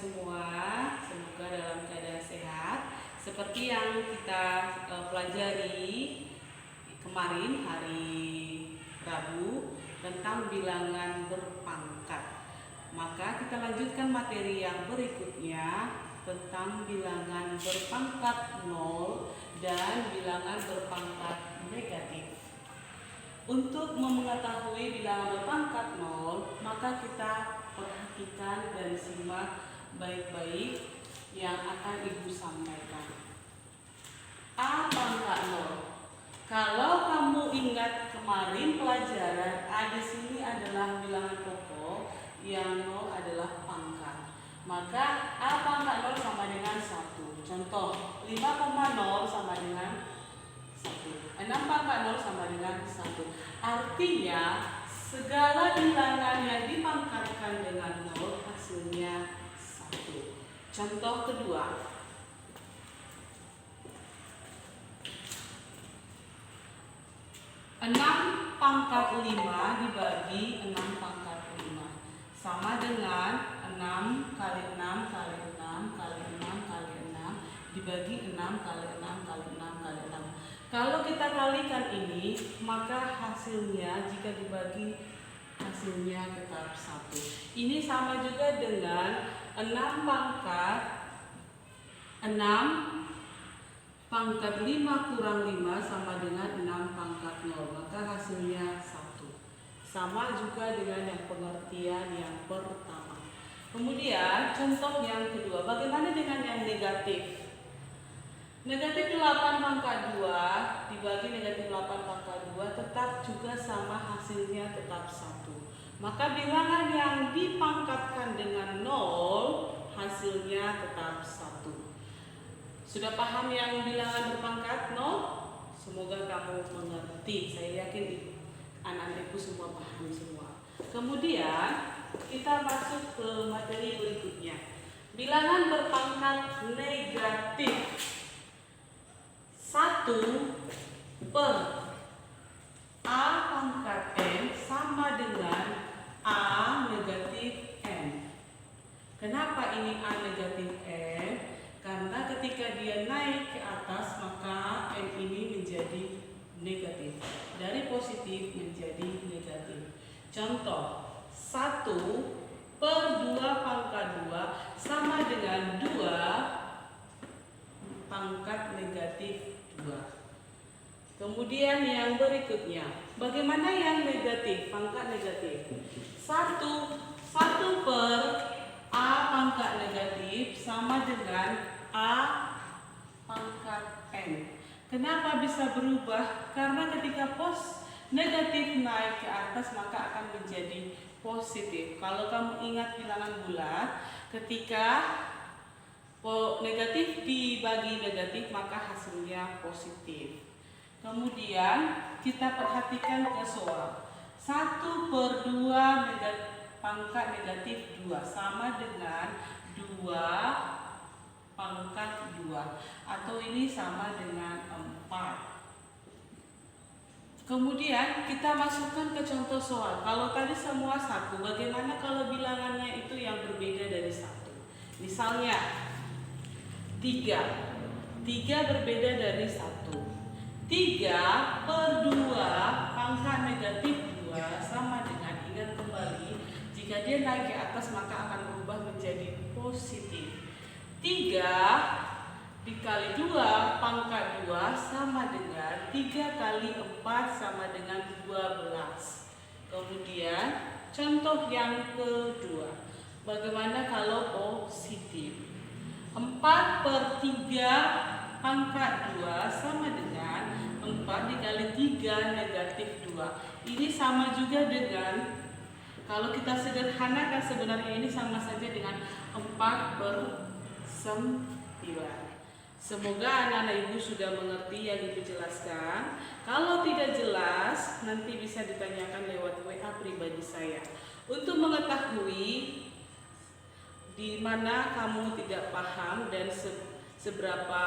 semua, semoga dalam keadaan sehat. Seperti yang kita pelajari kemarin hari Rabu tentang bilangan berpangkat. Maka kita lanjutkan materi yang berikutnya tentang bilangan berpangkat 0 dan bilangan berpangkat negatif. Untuk mengetahui bilangan berpangkat 0, maka kita perhatikan dan simak baik-baik yang akan Ibu sampaikan. A pangkat 0. Kalau kamu ingat kemarin pelajaran A di sini adalah bilangan pokok, yang 0 adalah pangkat. Maka A pangkat 0 sama dengan 1. Contoh, 5,0 sama dengan 1. 6 pangkat 0 sama dengan 1. Artinya segala bilangan yang dipangkatkan dengan 0 hasilnya 1. Contoh kedua, 6 pangkat 5 dibagi 6 pangkat 5 sama dengan 6 kali 6 kali 6 kali 6 kali 6 dibagi 6 kali 6 kali 6 kali 6. Kalau kita kalikan ini, maka hasilnya jika dibagi hasilnya tetap 1. Ini sama juga dengan 6 pangkat 5 kurang 5 sama dengan 6 pangkat 0, maka hasilnya 1. Sama juga dengan yang pengertian yang pertama. Kemudian contoh yang kedua, bagaimana dengan yang negatif? Negatif 8 pangkat 2 dibagi negatif 8 pangkat 2 tetap juga sama, hasilnya tetap 1. Maka bilangan yang dipangkatkan dengan 0 hasilnya tetap 1. Sudah paham yang bilangan berpangkat 0? Semoga kamu mengerti. Saya yakin anak-anakku semua paham semua. Kemudian kita masuk ke materi berikutnya. Bilangan berpangkat negatif. 1 per A pangkat N sama dengan A negatif N. Kenapa ini A negatif N? Karena ketika dia naik ke atas maka N ini menjadi negatif. Dari positif menjadi negatif. Contoh, 1 per 2 pangkat 2 sama dengan 2 pangkat negatif 2. Kemudian yang berikutnya, bagaimana yang negatif, pangkat negatif? 1 per A pangkat negatif sama dengan A pangkat N. Kenapa bisa berubah? Karena ketika negatif naik ke atas maka akan menjadi positif. Kalau kamu ingat bilangan bulat, ketika negatif dibagi negatif maka hasilnya positif. Kemudian kita perhatikan ke soal 1 per 2 pangkat negatif 2 sama dengan 2 pangkat 2, atau ini sama dengan 4. Kemudian kita masukkan ke contoh soal. Kalau tadi semua 1, bagaimana kalau bilangannya itu yang berbeda dari 1? Misalnya 3 berbeda dari 1. 3 per 2 pangkat negatif 2 sama dengan, ingat kembali, jika dia naik ke atas maka akan berubah menjadi positif. 3 dikali 2 pangkat 2 sama dengan 3 kali 4 sama dengan 12. Kemudian contoh yang kedua, bagaimana kalau positif? 4 per 3 pangkat 2 sama dengan 4 dikali 3 negatif 2. Ini sama juga dengan, kalau kita sederhanakan sebenarnya ini sama saja dengan 4 per 9. Semoga anak-anak ibu sudah mengerti yang ibu jelaskan. Kalau tidak jelas, nanti bisa ditanyakan lewat WA pribadi saya. Untuk mengetahui di mana kamu tidak paham dan seberapa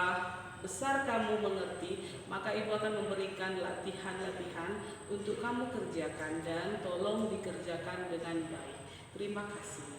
besar kamu mengerti, maka ibu akan memberikan latihan-latihan untuk kamu kerjakan dan tolong dikerjakan dengan baik. Terima kasih.